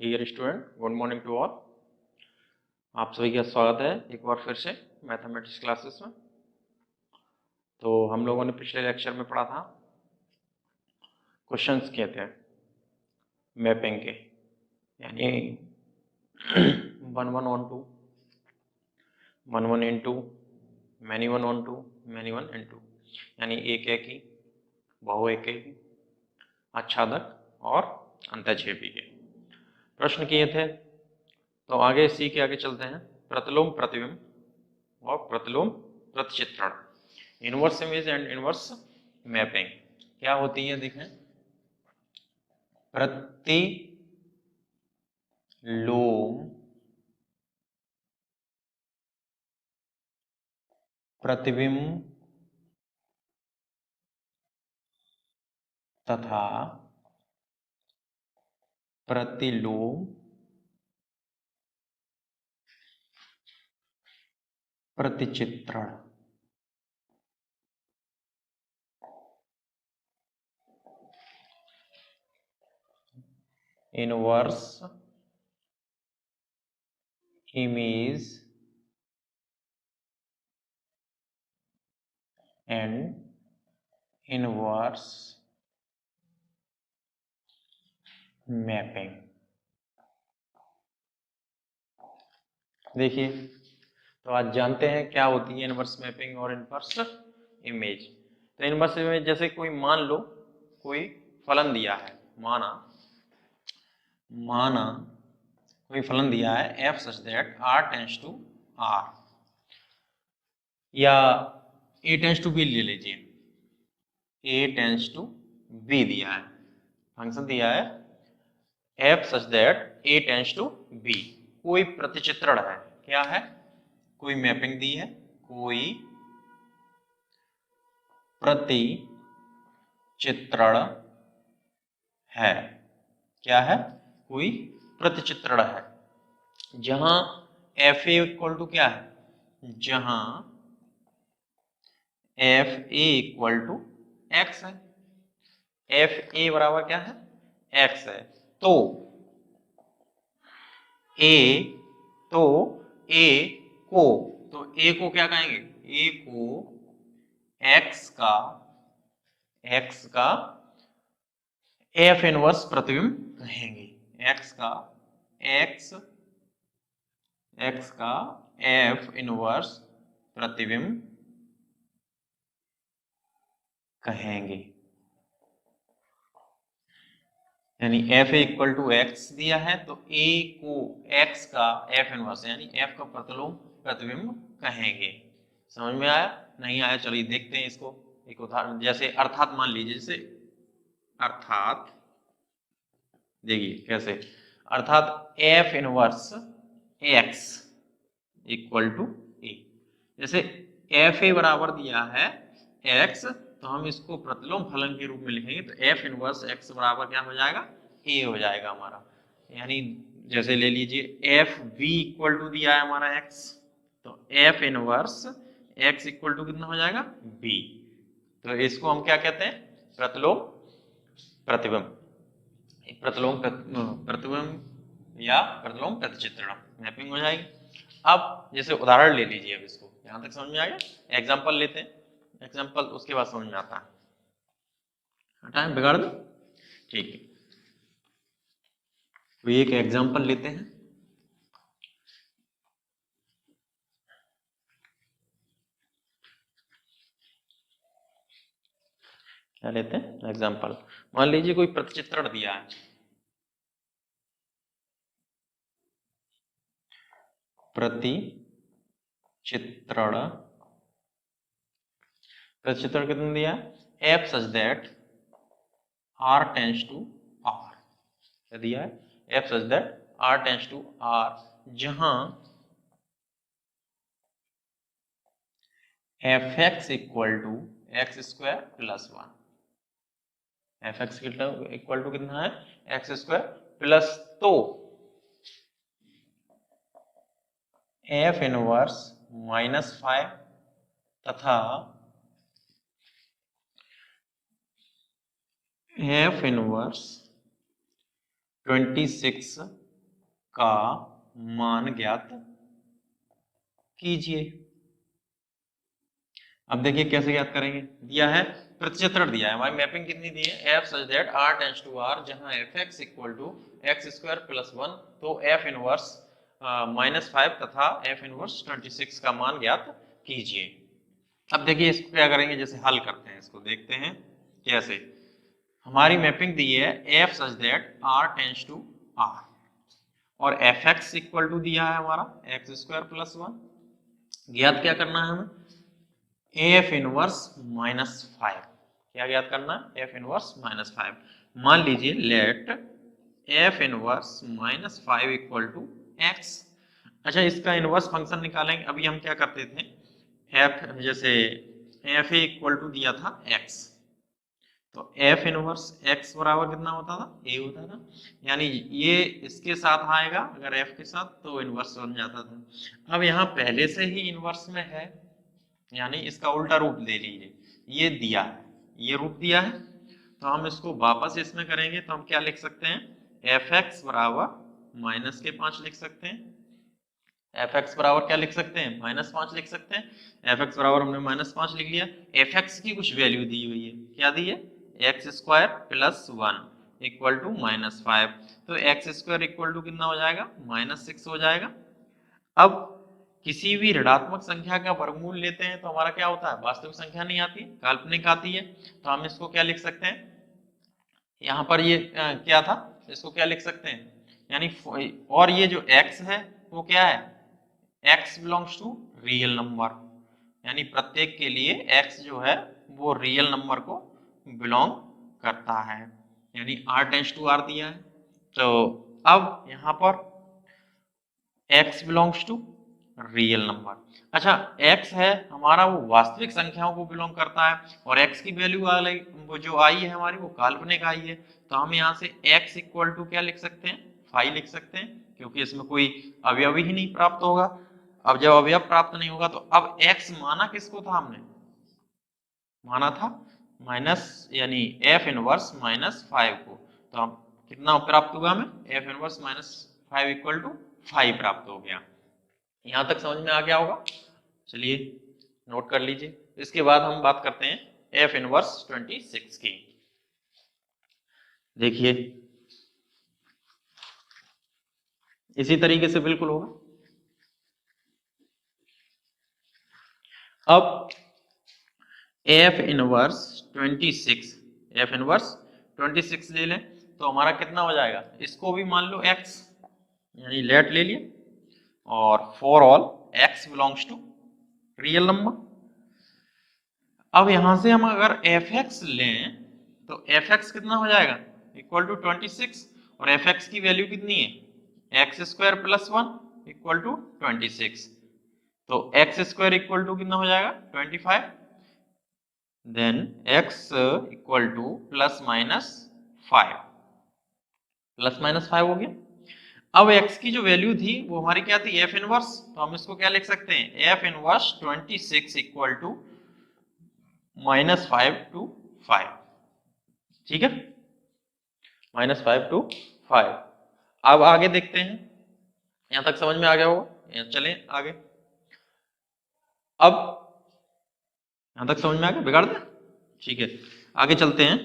Dear student, good morning to all. आप सभी का स्वागत है एक बार फिर से मैथमेटिक्स क्लासेस में। तो हम लोगों ने पिछले लेक्चर में पढ़ा था, क्वेश्चंस किए थे मैपिंग के, यानी 1112, 11 मैनी 112, मैनी 1 यानी एक की, बहु एक की, आच्छादक और अंतःक्षेपी के प्रश्न किए थे। तो आगे इसी के आगे चलते हैं। प्रतिलोम प्रतिबिंब और प्रतिलोम प्रतिचित्रण, inverse image and inverse mapping क्या होती है देखें। प्रतिलोम प्रतिबिंब तथा प्रतिलोम प्रतिचित्रण। Inverse image and inverse mapping. देखिए, तो आज जानते हैं क्या होती है इनवर्स मैपिंग और इनवर्स इमेज। तो इनवर्स इमेज जैसे कोई मान लो कोई फलन दिया है, माना कोई फलन दिया है f such that r tends to r, या a tends to b ले लीजिए, a tends to b दिया है, फंक्शन दिया है f such that a tends to b। कोई प्रतिचित्रण है, क्या है, कोई मैपिंग दी है, कोई प्रतिचित्रण है, क्या है, कोई प्रतिचित्रण है, जहां एफ ए इक्वल टू क्या है, जहां f a equal to x है, एफ ए बराबर क्या है, एक्स है। तो ए ए को क्या कहेंगे, ए को एक्स का एफ इनवर्स प्रतिबिंब कहेंगे, एक्स का एफ इनवर्स प्रतिबिंब कहेंगे। यानी एफ इक्वल टू एक्स दिया है तो ए को एक्स का एफ इनवर्स यानी एफ का प्रतिलोम प्रतिबिंब कहेंगे। समझ में आया, नहीं आया चलिए देखते हैं इसको एक उदाहरण। जैसे अर्थात मान लीजिए, जैसे अर्थात देखिए कैसे, अर्थात F inverse x equal to A. जैसे एफ ए बराबर दिया है एक्स, तो हम इसको प्रतिलोम फलन के रूप में लिखेंगे, तो एफ इनवर्स एक्स बराबर क्या हो जाएगा, ए हो जाएगा हमारा। यानी जैसे ले लीजिए एफ बी इक्वल टू दिया है हमारा एक्स, तो f inverse x equal to कितना हो जाएगा, बी। तो इसको हम क्या कहते हैं, प्रतिलोम प्रतिबिंब, प्रतिलोम प्रतिबिंब या प्रतिलोम प्रतिचित्रण मैपिंग हो जाएगी। अब जैसे उदाहरण ले लीजिए, अब इसको यहां तक समझ में आ गया, एग्जाम्पल लेते हैं, एग्जाम्पल उसके बाद समझ में आता है, टाइम बिगाड़ दो, ठीक है। तो एक एग्जाम्पल लेते हैं, क्या लेते हैं एग्जाम्पल। मान लीजिए कोई प्रतिचित्रण दिया है, प्रतिचित्रण कितना दिया है, f such that r tends to r, क्या दिया है, f such that r tends to r, जहां f x equal to x square plus 1, f x equal to कितना है, एक्स स्क्वायर प्लस, तो एफ इनवर्स -5 तथा एफ इनवर्स 26 का मान ज्ञात कीजिए। अब देखिए कैसे ज्ञात करेंगे। दिया है प्रतिचित्रण, दिया है हमारी मैपिंग कितनी दी है, f such that r tends to r, जहां fx equal to x square plus 1, तो f इनवर्स -5 तथा f इनवर्स 26 का मान ज्ञात कीजिए। अब देखिए इसको क्या करेंगे, जैसे हल करते हैं, इसको देखते हैं कैसे। हमारी मैपिंग दी है f such that r tends to r, और fx इक्वल टू दिया है हमारा एक्स स्क्वायर प्लस 1। ज्ञात क्या करना है हमें, एफ इनवर्स -5। क्या ज्ञात करना है, एफ इनवर्स -5। मान लीजिए let f inverse -5 equal to x. अच्छा, इसका इनवर्स फंक्शन निकालेंगे। अभी हम क्या करते थे, एफ जैसे एफ इक्वल टू दिया था एक्स, तो एफ इनवर्स एक्स बराबर कितना होता था, ए होता था। यानी ये इसके साथ आएगा अगर एफ के साथ, तो इनवर्स बन जाता था। अब यहाँ पहले से ही इनवर्स में है, यानी इसका उल्टा रूप ले लीजिए। ये दिया है, ये रूप दिया है, तो हम इसको वापस इसमें करेंगे तो हम क्या लिख सकते हैं, एफ एक्स बराबर -5 लिख सकते हैं। एफ एक्स बराबर क्या लिख सकते हैं, -5 लिख सकते हैं। एफ एक्स बराबर हमने -5 लिख लिया। एफ एक्स की कुछ वैल्यू दी हुई है, क्या दी है, x square plus 1 equal to -5, तो एक्स स्क्वायर इक्वल टू कितना हो जाएगा, -6 हो जाएगा। अब किसी भी ऋणात्मक संख्या का वर्गमूल लेते हैं तो हमारा क्या होता है, वास्तविक संख्या नहीं आती, काल्पनिक आती है। तो हम इसको क्या लिख सकते हैं, यहाँ पर ये क्या था, इसको क्या लिख सकते हैं, यानी और ये जो x है वो क्या है, x belongs to real number, यानी प्रत्येक के लिए x जो है वो रियल नंबर को बिलोंग करता है, यानी r टेंस टू r दिया है। तो अब यहाँ पर x belongs to real number. अच्छा, x है हमारा वो वास्तविक संख्याओं को बिलोंग करता है, और x की वैल्यू वो जो आई है हमारी वो काल्पनिक आई है। तो हम यहाँ से x इक्वल टू क्या लिख सकते हैं, 5 लिख सकते हैं, क्योंकि इसमें कोई अवयव ही नहीं प्राप्त होगा। अब जब अवयव प्राप्त नहीं होगा तो अब x माना किसको था, हमने माना था माइनस, यानी f इनवर्स -5 को। तो हम कितना प्राप्त होगा हमें, f इनवर्स -5 इक्वल टू 5 प्राप्त हो गया। यहां तक समझ में आ गया होगा, चलिए नोट कर लीजिए। इसके बाद हम बात करते हैं f इनवर्स 26 की। देखिए इसी तरीके से बिल्कुल होगा। अब f इनवर्स 26, f इनवर्स 26 ले लें तो हमारा कितना हो जाएगा, इसको भी मान लो x, यानी लेट ले लिए, और for all x belongs to real number. अब यहां से हम अगर fx लें तो fx कितना हो जाएगा, इक्वल टू 26, और fx की वैल्यू कितनी है, x square plus 1 equal to 26, तो एक्स स्क्वायर इक्वल टू कितना हो जाएगा 25, देन x इक्वल टू +-5, +-5 हो गया। अब x की जो वैल्यू थी वो हमारी क्या थी, f इनवर्स, तो हम इसको क्या लिख सकते हैं, f inverse 26 equal to -5 to 5, ठीक है, -5 to 5। अब आगे देखते हैं, यहां तक समझ में आ गया होगा, चलें आगे। अब यहां तक समझ में आ गया, बिगाड़ दे, ठीक है, आगे चलते हैं।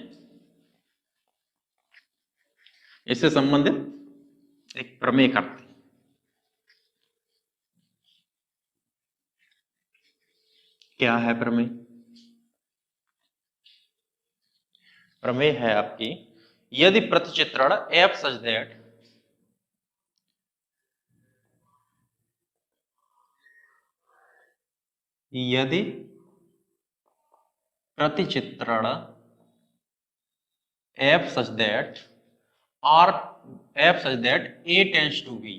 इससे संबंधित एक प्रमेय करते हैं। क्या है प्रमेय, प्रमेय है आपकी, यदि प्रतिचित्रण f सच दैट यदि प्रतिचित्रण f such that or f such that a tends to b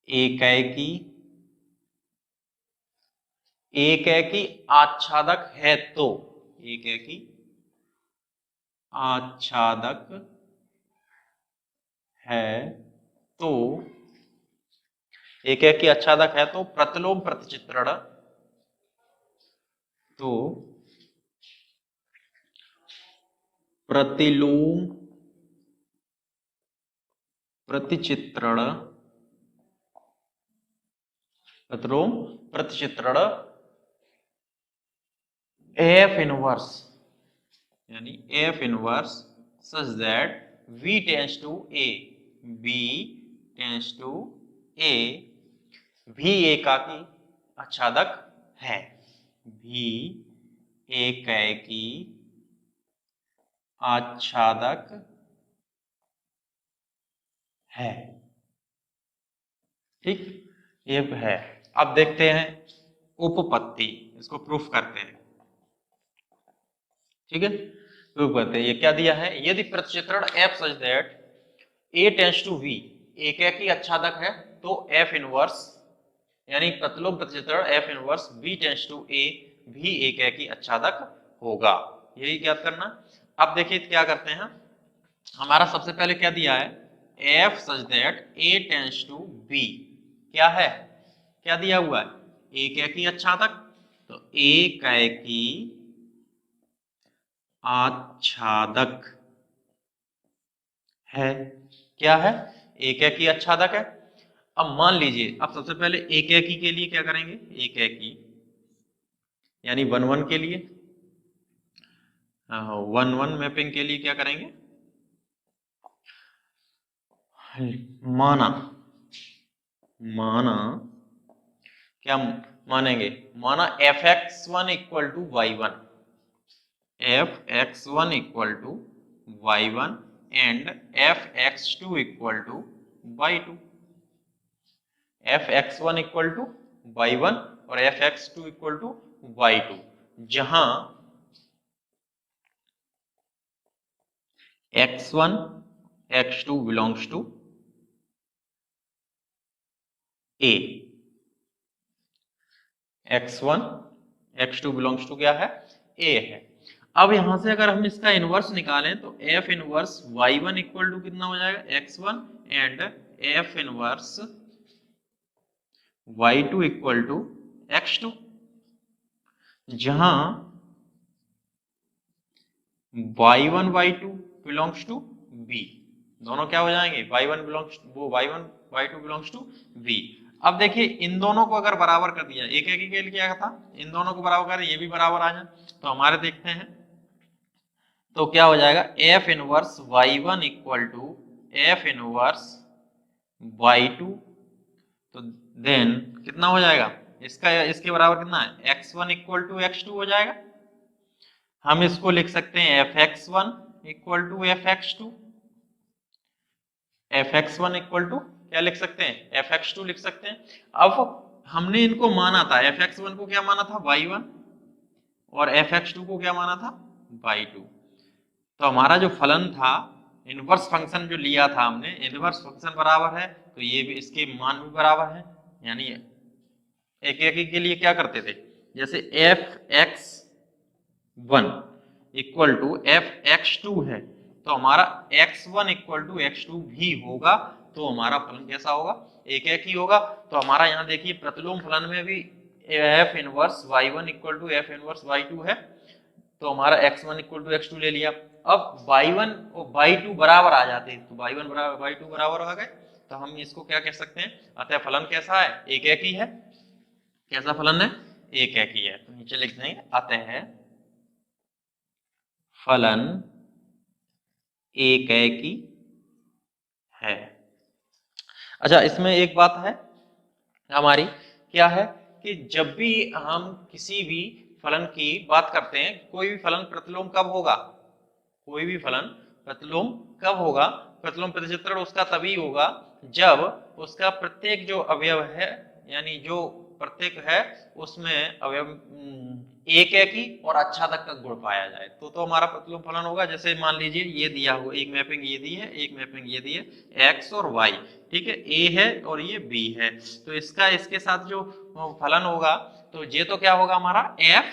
एक एकी आच्छादक है, तो एक एकी आच्छादक है तो एक एकी आच्छादक है तो प्रतिलोम प्रतिचित्रण, तो प्रतिलोम प्रतिचित्रण प्रतिचित्रण एफ इनवर्स यानी F inverse such that V tends to A, B tends to A, भी एकाकी आच्छादक है, भी एकाकी आच्छादक है। ठीक, ये है। अब देखते हैं उपपत्ति, इसको प्रूफ करते हैं। ठीक है, प्रूफ करते हैं। ये क्या दिया है, यदि प्रतिचित्रण F such that A tends to V एकाकी आच्छादक है तो F इनवर्स यानी प्रतिलोम प्रतिचित्रण F inverse B tends to A भी एकाकी आच्छादक होगा। यही ज्ञात करना। अब देखिए क्या करते हैं, हमारा सबसे पहले क्या दिया है, F such that A tends to B क्या है, क्या दिया हुआ है, एकाकी आच्छादक। तो एकाकी आच्छादक है, क्या है, एकाकी आच्छादक है। अब मान लीजिए, अब सबसे पहले एकाकी के लिए क्या करेंगे, एकाकी यानी 1-1 के लिए 1-1 मैपिंग के लिए क्या करेंगे, माना क्या मानेंगे, माना fx1 equal to y1, fx1 equal to y1 एंड fx2 equal to y2, fx1 equal to y1 और fx2 इक्वल टू y2, जहां x1 x2 belongs to A, x1 x2 belongs to क्या है, A है। अब यहां से अगर हम इसका इनवर्स निकालें तो f inverse y1 equal to कितना हो जाएगा, x1 and f inverse y2 equal to x2, जहां y1 y2 belongs to B, दोनों क्या हो जाएंगे, y1 बिलोंग्स वो y1 y2 belongs to B। अब देखिए इन दोनों को अगर बराबर कर दिया, एक एक के लिए क्या था, इन दोनों को बराबर कर, ये भी बराबर आ जाए, तो हमारे देखते हैं तो क्या हो जाएगा, f inverse y1 equal to f inverse y2, तो देन कितना हो जाएगा, इसका इसके बराबर कितना है, x1 इक्वल टू x2 हो जाएगा। हम इसको लिख सकते हैं fx1 equal to fx2, fx1 equal to क्या लिख सकते हैं, fx2 लिख सकते हैं। अब हमने इनको माना था, fx1 को क्या माना था, y1 और fx2 को क्या माना था, y2। तो हमारा जो फलन था, इनवर्स फंक्शन जो लिया था हमने, इनवर्स फंक्शन बराबर है तो ये भी इसके मान भी बराबर है। यानी एक एक के लिए क्या करते थे, जैसे fx1 इक्वल टू fx2 है तो हमारा x1 इक्वल टू x2 भी होगा, तो हमारा फलन कैसा होगा, एक एक ही होगा। तो हमारा यहाँ देखिए प्रतिलोम फलन में भी f inverse y1 equal to f inverse y2 है, तो हमारा x1 इक्वल टू x2 ले लिया। अब y1 और y2 बराबर आ जाते हैं, तो y1 बराबर y2 बराबर आ गए, तो हम इसको क्या कह सकते हैं, अतः फलन कैसा है, एक एक ही है। कैसा फलन है, एक एक ही है। तो नीचे लिख देंगे अतः फलन एक ही है। अच्छा, इसमें एक बात है हमारी, क्या है कि जब भी हम किसी भी फलन की बात करते हैं, कोई भी फलन प्रतिलोम कब होगा, कोई भी फलन प्रतिलोम कब होगा, प्रतिलोम प्रतिचित्रण उसका तभी होगा जब उसका प्रत्येक जो अवयव है, यानी जो प्रत्येक है उसमें अवयव एक एक ही और आच्छादक का गुण पाया जाए, तो हमारा प्रतिलोम फलन होगा। जैसे मान लीजिए ये दिया हो, एक मैपिंग ये दी है, एक मैपिंग ये दी है, x और y, ठीक है, a है और ये b है, तो इसका इसके साथ जो फलन होगा तो ये तो क्या होगा हमारा f,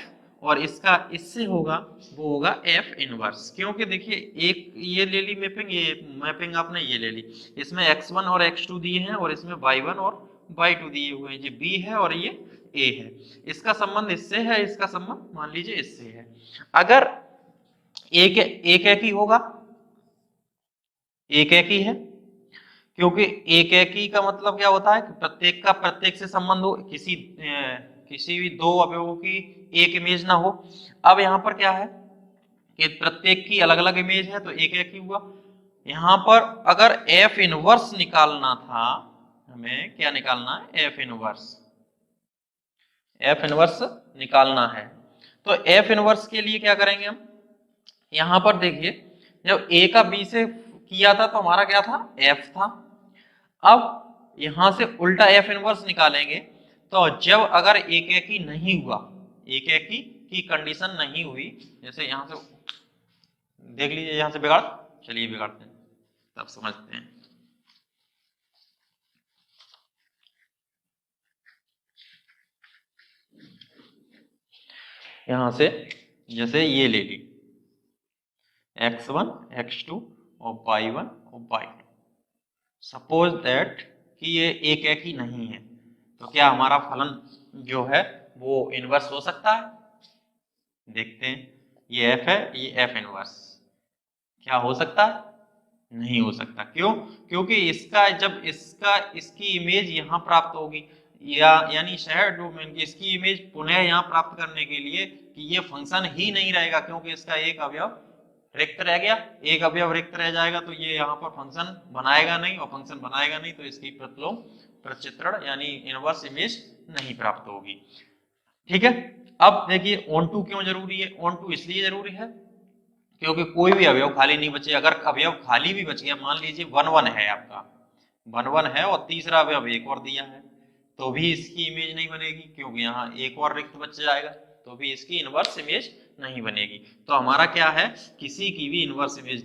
और इसका इससे होगा वो होगा f इनवर्स। क्योंकि देखिए एक ये ले ली मैपिंग, ये मैपिंग आपने ये ले ली, इसमें x1 और x2 दिए हैं और इसमें y1 और y2 दिए हुए हैं, ये b है और ये a है, इसका संबंध इससे है, इसका संबंध मान लीजिए इससे है। अगर एक एक ही होगा, एक एक ही है, क्योंकि एक एक ही का मतलब क्या होता है कि प्रत्येक का प्रत्येक से संबंध हो, किसी भी दो अवयवों की एक इमेज ना हो। अब यहाँ पर क्या है कि प्रत्येक की अलग अलग इमेज है तो एक एक ही हुआ। यहाँ पर अगर एफ इनवर्स निकालना था, हमें क्या निकालना है, एफ इनवर्स, एफ इनवर्स निकालना है। तो एफ इनवर्स के लिए क्या करेंगे हम, यहां पर देखिए जब ए का बी से किया था तो हमारा क्या था, एफ था। अब यहां से उल्टा एफ इनवर्स निकालेंगे तो जब अगर एक एक ही नहीं हुआ, एक एक ही की कंडीशन नहीं हुई, जैसे यहां से देख लीजिए, यहां से बिगाड़, चलिए बिगाड़ते हैं तब समझते हैं। यहां से जैसे ये ले ली x1 x2 और y1 और y2, सपोज दैट कि ये एक एक ही नहीं है, तो क्या हमारा फलन जो है वो इनवर्स हो सकता है? देखते हैं, ये f है, ये f इनवर्स, क्या हो सकता है? नहीं हो सकता। क्यों? क्योंकि इसका जब इसका इसकी इमेज यहाँ प्राप्त होगी, यानी शहर डोमेन की इसकी इमेज पुनः यहाँ प्राप्त करने के लिए कि ये फंक्शन ही नहीं रहेगा, क्योंकि इसका एक अवयव रिक्त रह गया, एक अवयव रिक्त रह जाएगा तो ये यहाँ पर फंक्शन बनाएगा नहीं, और फंक्शन बनाएगा नहीं तो इसकी प्रतिलोम प्रचित्रण यानी इनवर्स इमेज नहीं प्राप्त होगी। ठीक है, अब देखिए ऑन टू क्यों जरूरी है? ऑन टू इसलिए जरूरी है क्योंकि कोई भी अवयव खाली नहीं बचे। अगर अवयव खाली भी बच गया, मान लीजिए 1 1 है आपका, 1 1 है और तीसरा अवयव एक और दिया है, तो भी इसकी इमेज नहीं बनेगी, क्योंकि यहाँ एक और रिक्त बच जाएगा, तो भी इसकी इनवर्स इमेज नहीं बनेगी। तो हमारा क्या है, किसी की भी इनवर्स इमेज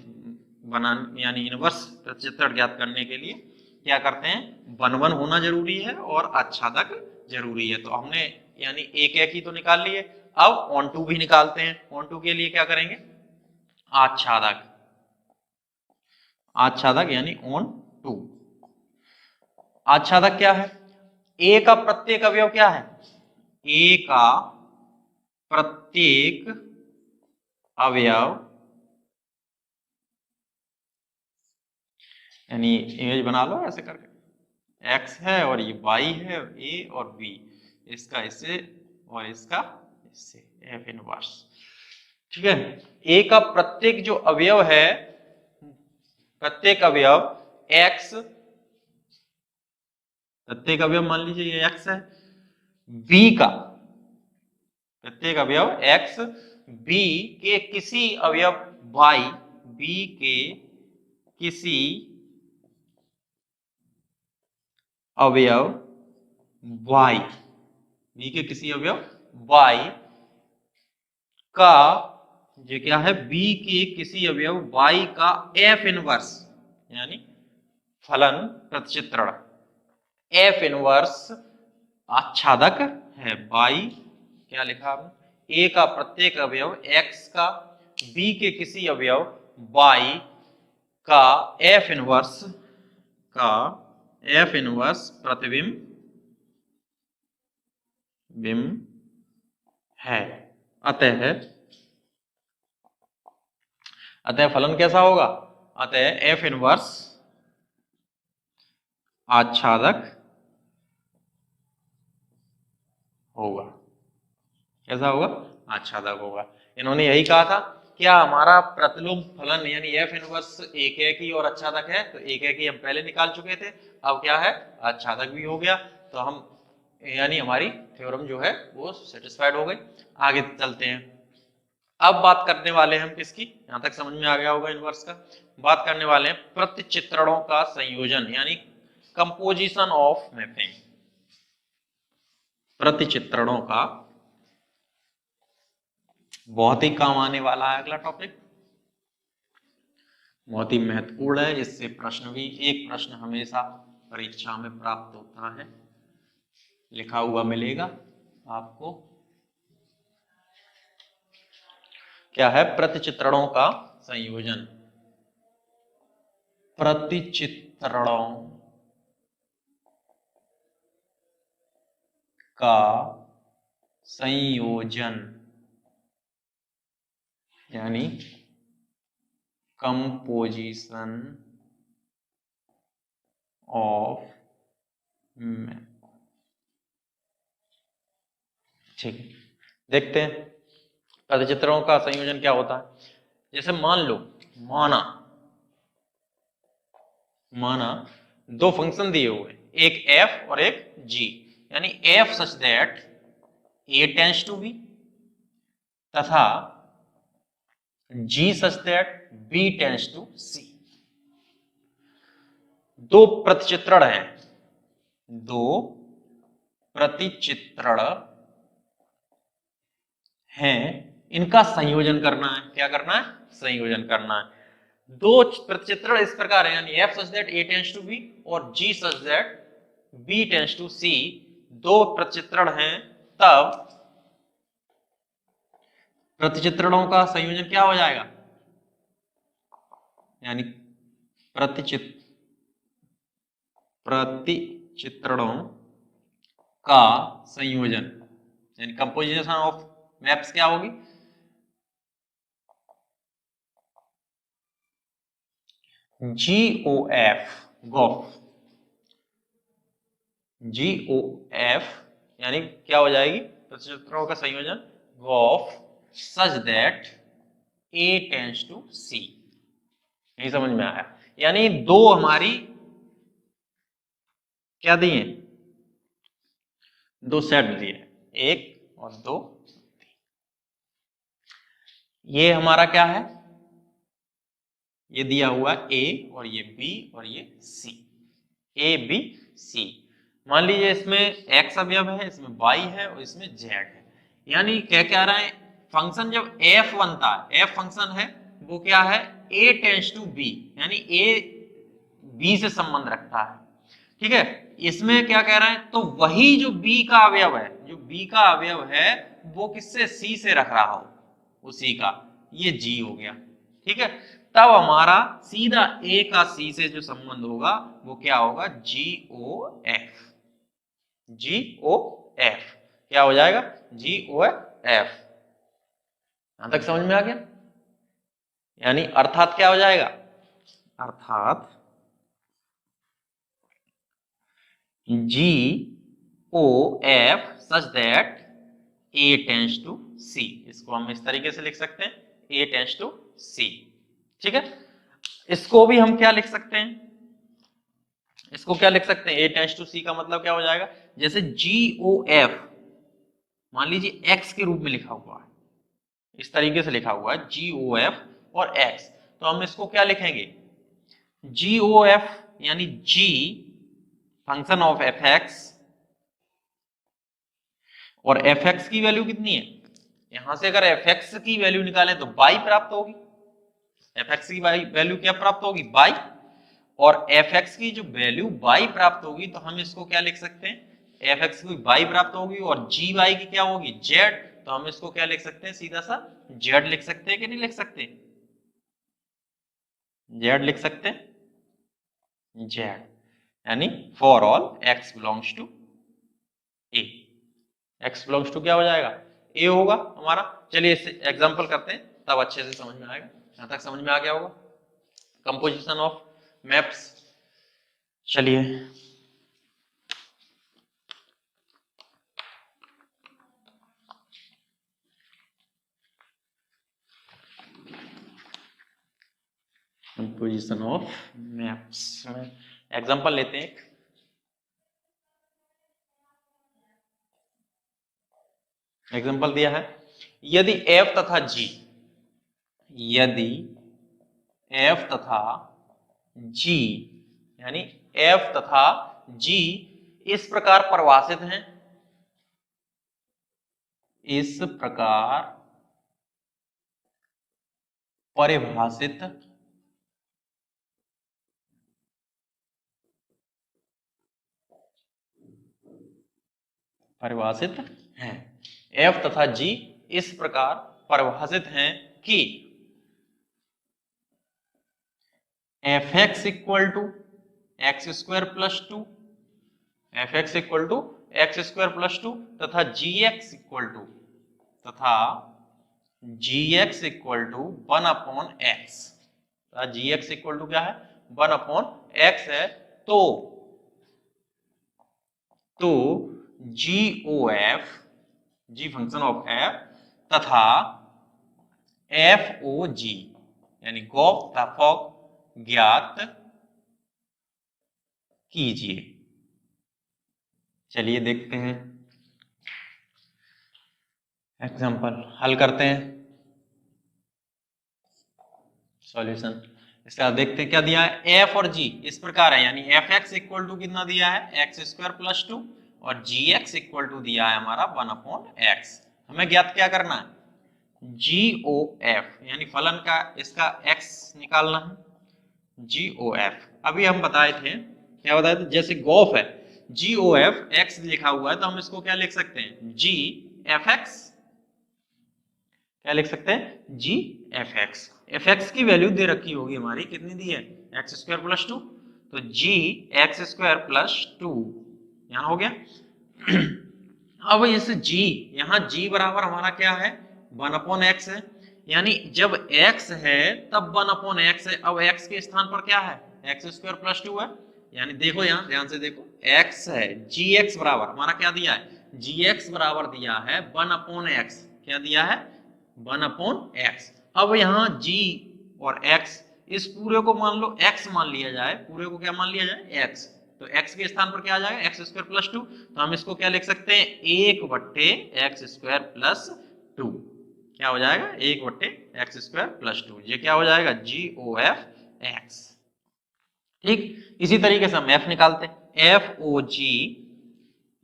बनाने यानी इनवर्स प्रचित्रण ज्ञात करने के लिए क्या करते हैं, 1 1 होना जरूरी है और आच्छादक जरूरी है। तो हमने यानी एक एक ही तो निकाल लिए, अब ऑन टू भी निकालते हैं। ऑन टू के लिए क्या करेंगे, आच्छादक, आच्छादक यानी ऑन टू। आच्छादक क्या है, ए का प्रत्येक अवयव क्या है, ए का प्रत्येक अवयव यानी इमेज बना लो ऐसे करके, x है और ये y है, a और b, इसका इससे और इसका इससे, f इनवर्स। ठीक है, a का प्रत्येक जो अवयव है, प्रत्येक अवयव x, प्रत्येक अवयव मान लीजिए ये x है, b का प्रत्येक अवयव x, b के किसी अवयव y, b के किसी अवयव y, b के किसी अवयव y का ये क्या है, b के किसी अवयव y का f इनवर्स यानी फलन प्रतिचित्रण, f इनवर्स आच्छादक है। y क्या लिखा आपने, a का प्रत्येक अवयव x का b के किसी अवयव y का f इनवर्स प्रतिबिंब है। अतः फलन कैसा होगा, अतः f इनवर्स आच्छादक होगा। कैसा होगा, आच्छादक होगा। इन्होंने यही कहा था, क्या हमारा प्रतिलोम फलन यानी f इनवर्स एक एक ही और आच्छादक है, तो एक एक ही हम पहले निकाल चुके थे, अब क्या है, आच्छादक भी हो गया, तो हम यानी हमारी थ्योरम जो है वो सेटिस्फाइड हो गई। आगे चलते हैं, अब बात करने वाले हैं हम किसकी, यहां तक समझ में आ गया होगा इनवर्स का। बात करने वाले हैं प्रतिचित्रणों का संयोजन यानी कंपोजिशन ऑफ मैपिंग। प्रतिचित्रणों का बहुत ही काम आने वाला है अगला टॉपिक, बहुत ही महत्वपूर्ण है। इससे प्रश्न भी, एक प्रश्न हमेशा परीक्षा में प्राप्त होता है, लिखा हुआ मिलेगा आपको। क्या है, प्रतिचित्रणों का संयोजन, प्रतिचित्रणों का संयोजन यानी कंपोजिशन ऑफ मैप। ठीक है, देखते हैं पदचित्रों का संयोजन क्या होता है। जैसे मान लो, माना दो फंक्शन दिए हुए, एक f और एक g, यानी f such that a tends to b तथा g such that b tends to c। दो प्रतिचित्रण हैं, इनका संयोजन करना है। क्या करना है? संयोजन करना है। दो प्रतिचित्रण इस प्रकार है, यानी f such that a tends to b और g such that b tends to c, दो प्रतिचित्रण हैं, तब प्रतिचित्रणों का संयोजन क्या हो जाएगा? यानी प्रतिचित्रणों का संयोजन, यानी कंपोजिशन ऑफ मैप्स क्या होगी? GOF यानी क्या हो जाएगी? प्रतिचित्रणों का संयोजन GOF such that A tends to C। नहीं समझ में आया? यानी दो हमारी क्या दिए? दो सेट दिए, एक और दो। ये हमारा क्या है? ये दिया हुआ A और ये B और ये C, A B C। मान लीजिए इसमें x अवयव है, इसमें y है और इसमें z है। यानी क्या कह रहा है? फंक्शन जब f बनता है, f फंक्शन है, वो क्या है? A टेंड्स टू B, यानी A B से संबंध रखता है। ठीक है, इसमें क्या कह रहा है? तो वही जो B का अवयव है, जो B का अवयव है, वो किससे? C से रख रहा हो, उसी का, ये G हो गया। ठीक है, तब हमारा सीधा A का C से जो संबंध होगा वो क्या होगा? GOF। GOF क्या हो जाएगा? GOF। यहां तक समझ में आ गया? यानी अर्थात क्या हो जाएगा? अर्थात GOF such that A tends to C। इसको हम इस तरीके से लिख सकते हैं, A टेंड्स टू C। ठीक है, इसको भी हम क्या लिख सकते हैं? इसको क्या लिख सकते हैं? A टेंड्स टू C का मतलब क्या हो जाएगा? जैसे GOF मान लीजिए x के रूप में लिखा हुआ है, इस तरीके से लिखा हुआ है GOF और x, तो हम इसको क्या लिखेंगे? GOF यानी G फंक्शन ऑफ fx, और fx की वैल्यू कितनी है? यहां से अगर fx की वैल्यू निकालें तो y प्राप्त होगी। fx की वैल्यू क्या प्राप्त होगी? y। और fx की जो वैल्यू y प्राप्त होगी तो हम इसको क्या लिख सकते हैं? fx की y प्राप्त होगी और gy की क्या होगी? z। तो हम इसको क्या लिख सकते हैं? सीधा सा z लिख सकते हैं कि नहीं लिख सकते? z लिख सकते हैं, z, यानी for all x belongs to a। x belongs to क्या हो जाएगा? a होगा हमारा। चलिए इससे एग्जांपल करते हैं, तब अच्छे से समझ में आएगा। यहां तक समझ में आ गया होगा कंपोजिशन ऑफ मैप्स। चलिए कंपोजिशन ऑफ मैप्स में एग्जांपल लेते हैं। एग्जांपल दिया है, यदि f तथा g, यदि f तथा g, यानी f तथा g इस प्रकार परिभाषित हैं, इस प्रकार परिभाषित हैं, f तथा g इस प्रकार परिभाषित हैं कि fx equal to x square plus two, fx equal to x square plus two तथा gx इक्वल टू, तथा gx equal to 1/x। gx equal to क्या है? 1/x है। तो तो G O F, G function of F तथा F O G यानी गॉफ तथा फॉग ज्ञात कीजिए। चलिए देखते हैं एग्जांपल, हल करते हैं सॉल्यूशन। इसके बाद देखते हैं क्या दिया है, एफ और जी इस प्रकार है, यानी एफ एक्स इक्वल टू कितना दिया है एक्स स्क्वायर प्लस 2 और जी एक्स इक्वल टू दिया है हमारा 1/x। हमें ज्ञात क्या करना है, जी ओ एफ यानी फलन का इसका एक्स निकालना है, जी ओ एफ। अभी हम बताए थे, क्या बताए थे, जैसे गॉफ है जी ओ एफ एक्स लिखा हुआ है तो हम इसको क्या लिख सकते हैं, जी एफ एक्स, क्या लिख सकते हैं, जी एफ एक्स। एफ एक्स की वैल्यू दे रखी होगी हमारी, कितनी दी है एक्स स्क्वायर प्लस 2, तो जी एक्स स्क्वायर प्लस 2 यहां हो गया। अब इस जी, यहां जी बराबर हमारा क्या है 1/x है, यानी जब x है तब 1/x है। अब x के स्थान पर क्या है एक्स स्क्वायर प्लस 2 है, यानी देखो यहां ध्यान से देखो x है, जी एक्स बराबर हमारा क्या दिया है, जी एक्स बराबर दिया है 1/x, क्या दिया है 1/x। अब यहाँ g और x इस पूरे को मान लो x मान लिया जाए, पूरे को क्या मान लिया जाए x, तो x के स्थान पर क्या आ जाएगा एक्स स्क्वायर प्लस 2, तो हम इसको क्या लिख सकते हैं 1/x स्क्वायर प्लस 2, क्या हो जाएगा 1/x स्क्वायर प्लस 2, ये क्या हो जाएगा जी ओ एफ एक्स। ठीक इसी तरीके से हम f निकालते हैं एफ ओ जी,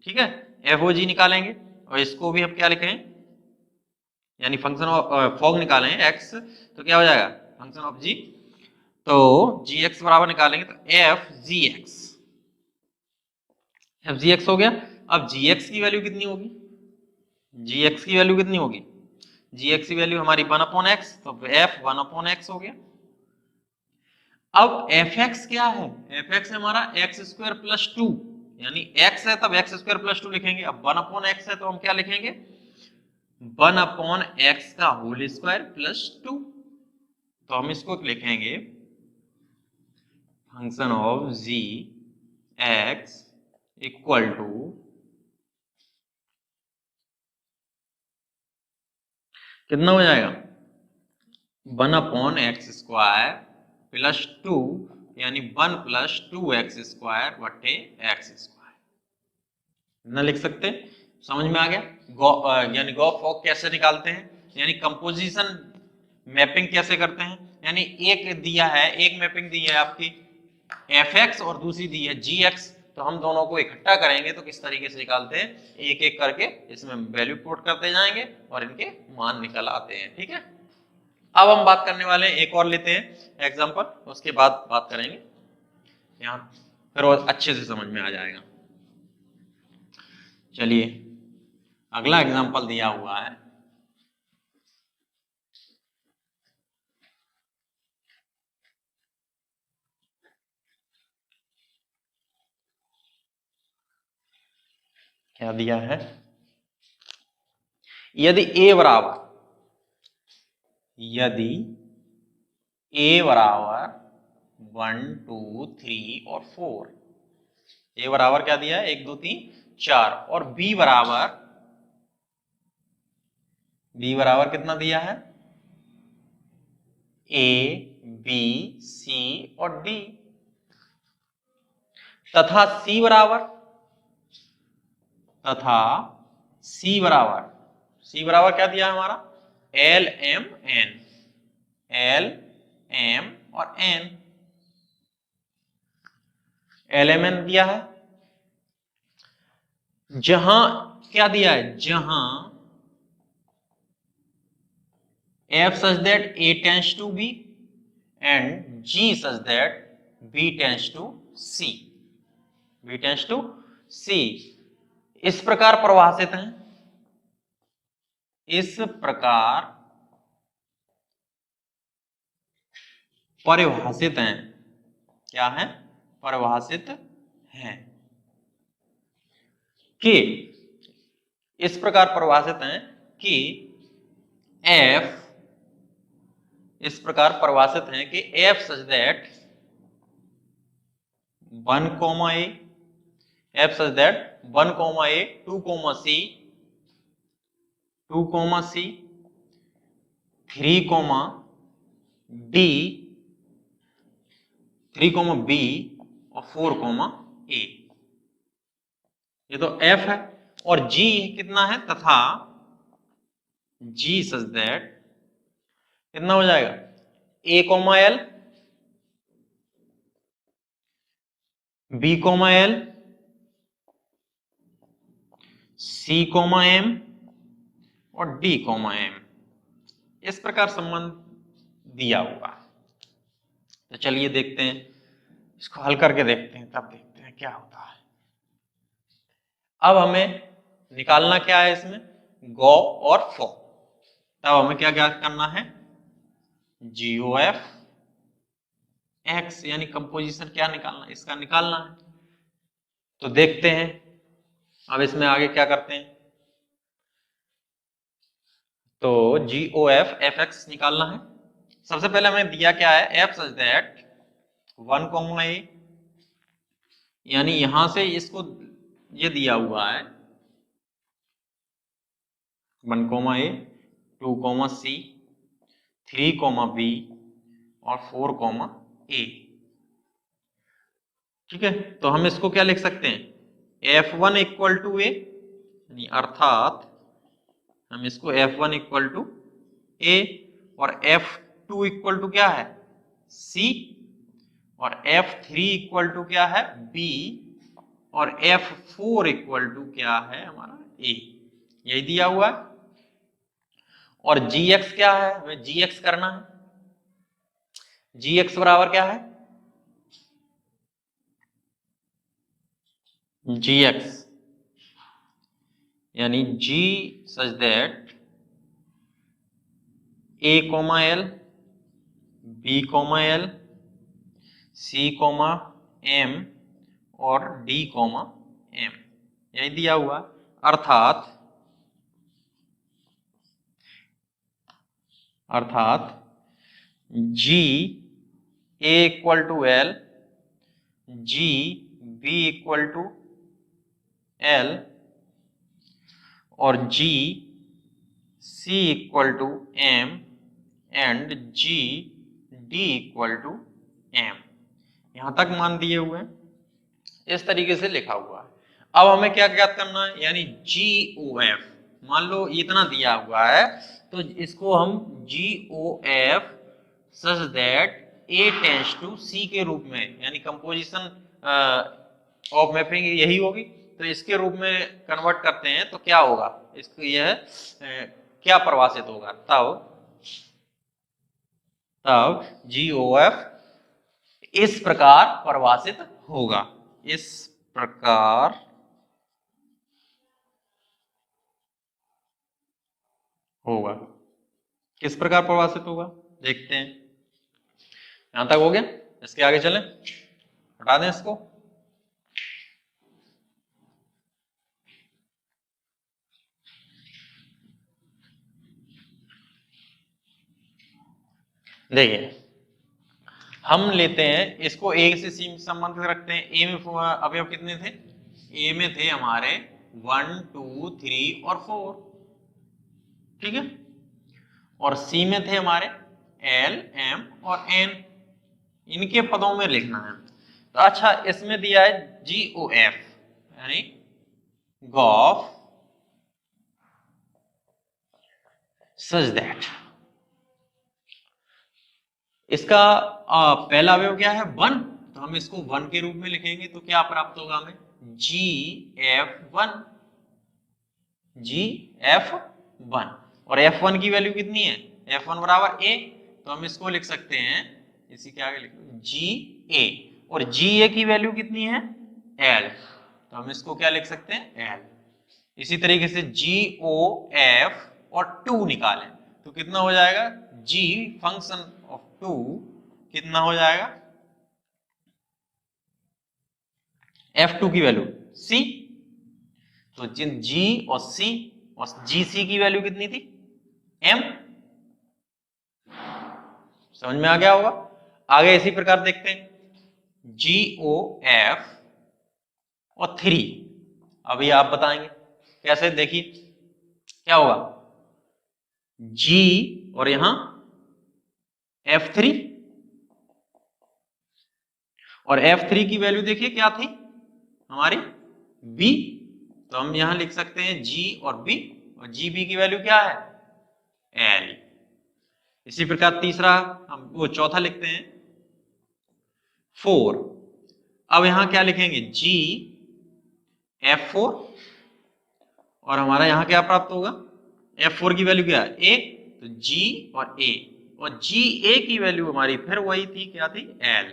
ठीक है एफ ओ जी निकालेंगे और इसको भी हम क्या लिखें, यानी फंक्शन ऑफ फॉग निकालें x, तो क्या हो जाएगा फंक्शन ऑफ g, तो जी एक्स बराबर निकालेंगे तो F G x, F G x हो गया। अब जी एक्स की वैल्यू कितनी होगी, जी एक्स की वैल्यू कितनी होगी, जी एक्स की वैल्यू हमारी 1/x, तो एफ 1/x हो गया। अब एफ एक्स क्या है, एफ एक्स हमारा एक्स स्क्वायर प्लस 2, यानी x है तब एक्स स्क्वायर प्लस 2 लिखेंगे, अब 1/x है तो हम क्या लिखेंगे 1/x का होल स्क्वायर प्लस 2, तो हम इसको लिखेंगे function of G x equal to कितना हो जाएगा 1/x स्क्वायर प्लस 2, यानी 1 प्लस 2x स्क्वायर बटे x स्क्वायर, ना लिख सकते, समझ में आ गया। यानी गॉस फॉग कैसे निकालते हैं, यानी कंपोजिशन मैपिंग कैसे करते हैं, यानी एक दिया है, एक मैपिंग दी है आपकी एफ एक्स और दूसरी दी है जी एक्स, तो हम दोनों को इकट्ठा करेंगे तो किस तरीके से निकालते हैं, एक एक करके इसमें वैल्यू पुट करते जाएंगे और इनके मान निकल आते हैं। ठीक है, अब हम बात करने वाले हैं, एक और लेते हैं एग्जांपल, उसके बाद बात करेंगे यहाँ, फिर और अच्छे से समझ में आ जाएगा। चलिए अगला एग्जांपल दिया हुआ है, क्या दिया है, यदि a बराबर, यदि a बराबर 1 2 3 और 4, a बराबर क्या दिया है 1 2 3 4, और b बराबर कितना दिया है a b c और d, तथा c बराबर, c बराबर क्या दिया है हमारा l m n, l m और n, l m n दिया है, जहां क्या दिया है, जहां f such that a tends to b and g such that b tends to c, b tends to c, इस प्रकार परिभाषित हैं, इस प्रकार परिभाषित हैं, क्या है परिभाषित हैं कि, इस प्रकार परिभाषित हैं कि f, इस प्रकार परिभाषित हैं कि f such that 1, a f such that 1 comma a 2 comma c 3 comma d 3 comma b और 4 कॉमा ए। ये तो एफ है। और जी कितना है, तथा जी सच दैट कितना हो जाएगा, A comma L, B comma L, C comma M और डी कॉमा एम। इस प्रकार संबंध दिया हुआ। तो चलिए देखते हैं, इसको हल करके देखते हैं, तब देखते हैं क्या होता है। अब हमें निकालना क्या है इसमें, गो और फो। तब हमें क्या क्या करना है, GOF एक्स यानी कंपोजिशन क्या निकालना, इसका निकालना है। तो देखते हैं अब इसमें आगे क्या करते हैं। तो GOF FX निकालना है। सबसे पहले हमें दिया क्या है, एफ सच दैट 1 कॉमा ए, यानी यहां से इसको ये दिया हुआ है 1 comma a 2 comma c 3 comma b और 4 कॉमा ए। ठीक है, तो हम इसको क्या लिख सकते हैं, F1 इक्वल टू ए, यानी अर्थात हम इसको F1 इक्वल टू ए और F2 इक्वल टू क्या है, C और F3 इक्वल टू क्या है, B और F4 इक्वल टू क्या है हमारा, A। यही दिया हुआ है। और GX क्या है, हमें GX करना है। GX बराबर क्या है, GX यानी G such that A comma L, B comma L, C comma M और D कॉमा M, यही दिया हुआ। अर्थात G A equal to L, G B equal to L और G C equal to M and G D equal to M। यहां तक मान दिए हुए हैं, इस तरीके से लिखा हुआ है। अब हमें क्या ज्ञात करना है, यानी GOF, मान लो इतना दिया हुआ है तो इसको हम GOF such that A tends to C के रूप में, यानी कंपोजिशन ऑफ मैपिंग यही होगी, तो इसके रूप में कन्वर्ट करते हैं तो क्या होगा, इसको यह क्या परिभाषित होगा, तब GOF इस प्रकार परिभाषित होगा। इस प्रकार होगा। किस प्रकार परिभाषित होगा देखते हैं। यहां तक हो गया, इसके आगे चलें, हटा दें इसको। देखिए हम लेते हैं इसको ए से सी में संबंधित रखते हैं। ए में अवयव कितने थे, ए में थे हमारे 1 2 3 और 4, ठीक है, और सी में थे हमारे L M और N, इनके पदों में लिखना है। तो अच्छा इसमें दिया है GOF यानी गॉफ सच दैट, इसका पहला अवयव क्या है 1, तो हम इसको 1 के रूप में लिखेंगे तो क्या प्राप्त होगा हमें, GF1, GF1 और F1 की वैल्यू कितनी है, F1 बराबर A, तो हम इसको लिख सकते हैं, इसी के आगे लिख GA, और GA की वैल्यू कितनी है L, तो हम इसको क्या लिख सकते हैं L। इसी तरीके से GOF और 2 निकालें तो कितना हो जाएगा, G फंक्शन ऑफ 2 कितना हो जाएगा, F2 की वैल्यू C, तो G और C और GC की वैल्यू कितनी थी M। समझ में आ गया होगा। आगे इसी प्रकार देखते हैं, GOF और 3। अभी आप बताएंगे कैसे, देखिए क्या होगा, G और यहां F3, और F3 की वैल्यू देखिए क्या थी हमारी B, तो हम यहां लिख सकते हैं G और B, और GB की वैल्यू क्या है L। इसी प्रकार तीसरा हम वो चौथा लिखते हैं 4। अब यहां क्या लिखेंगे G F4, और हमारा यहां क्या प्राप्त होगा, F4 की वैल्यू क्या है A, तो G और A, और GA की वैल्यू हमारी फिर वही थी, क्या थी L।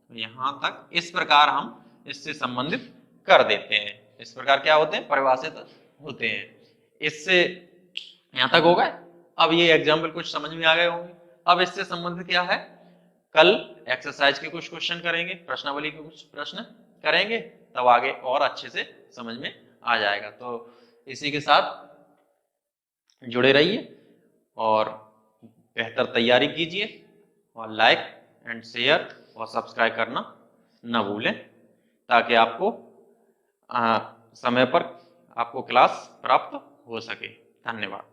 तो यहां तक इस प्रकार हम इससे संबंधित कर देते हैं। इस प्रकार क्या होते हैं, परिभाषित होते हैं। इससे यहां तक हो गए। अब ये एग्जाम्पल कुछ समझ में आ गए होंगे। अब इससे संबंधित क्या है, कल एक्सरसाइज के कुछ क्वेश्चन करेंगे, प्रश्नावली के कुछ प्रश्न करेंगे, तब आगे और अच्छे से समझ में आ जाएगा। तो इसी के साथ जुड़े रहिए और बेहतर तैयारी कीजिए, और लाइक एंड शेयर और सब्सक्राइब करना न भूलें, ताकि आपको समय पर आपको क्लास प्राप्त हो सके। धन्यवाद।